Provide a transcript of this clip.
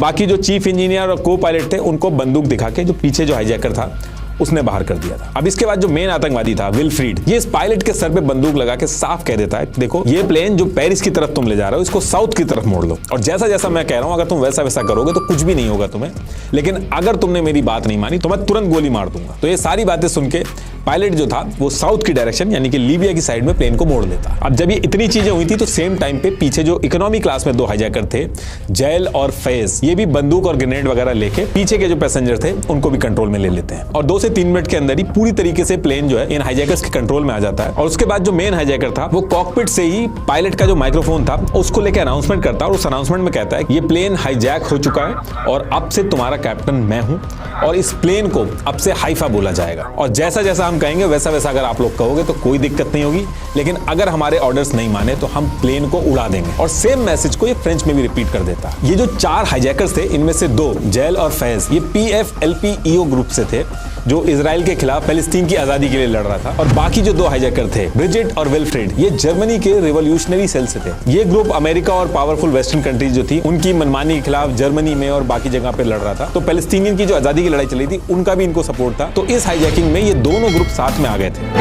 बाकी जो chief engineer और को पायलट थे उनको बंदूक दिखा के जो पीछे जो हाईजैकर था उसने बाहर कर दिया था। अब इसके बाद जो मेन आतंकवादी था विलफ्रीड, ये इस पायलट के सर पे बंदूक लगा के साफ कह देता है, देखो ये प्लेन जो पेरिस की तरफ तुम ले जा रहे हो इसको साउथ की तरफ मोड़ लो, और जैसा जैसा मैं कह रहा हूं अगर तुम वैसा वैसा करोगे तो कुछ भी नहीं होगा तुम्हें, लेकिन अगर तुमने मेरी बात नहीं मानी तो मैं तुरंत गोली मार दूंगा। तो ये सारी बातें सुन के पायलट जो था वो साउथ की डायरेक्शन यानी कि लीबिया की साइड में प्लेन को मोड़ लेता। अब जब ये इतनी चीजें हुई थी तो सेम टाइम पे पीछे जो इकोनॉमी क्लास में दो हाईजैकर थे जैल और फैज, ये भी बंदूक और ग्रेनेड वगैरह लेके पीछे के जो पैसेंजर थे उनको भी कंट्रोल में ले लेते हैं, और 2 से 3 मिनट के अंदर ही पूरी तरीके से प्लेन जो है इन हाईजैकर्स के कंट्रोल में आ जाता है। और उसके बाद जो मेन हाईजैकर था वो कॉकपिट से ही पायलट का जो माइक्रोफोन था उसको लेकर अनाउंसमेंट करता है, और उस अनाउंसमेंट में कहता है ये प्लेन हाईजैक हो चुका है और अब से तुम्हारा कैप्टन मैं हूं, और इस प्लेन को अब से हाइफा बोला जाएगा, और जैसा जैसा हम कहेंगे वैसा वैसा अगर आप लोग कहोगे तो कोई दिक्कत नहीं होगी, लेकिन अगर हमारे ऑर्डर्स नहीं माने तो हम प्लेन को उड़ा देंगे। और सेम मैसेज को ये फ्रेंच में भी रिपीट कर देता है। ये जो 4 हाईजैकर्स थे इनमें से 2 जैल और फैज ये PFLP-EO ग्रुप से थे जो इजराइल के खिलाफ फिलिस्तीन की आजादी के लिए लड़ रहा था, और बाकी जो 2 हाईजैकर थे ब्रिजिट और विलफ्रेड ये जर्मनी के रिवॉल्यूशनरी सेल से थे। ये ग्रुप अमेरिका और पावरफुल वेस्टर्न कंट्रीज जो थी उनकी मनमानी के खिलाफ जर्मनी में और बाकी जगह पे लड़ रहा था, तो पैलेस्टीनियन की जो आजादी की लड़ाई चली थी उनका भी इनको सपोर्ट था। तो इस हाईजैकिंग में ये दोनों ग्रुप साथ में आ गए थे।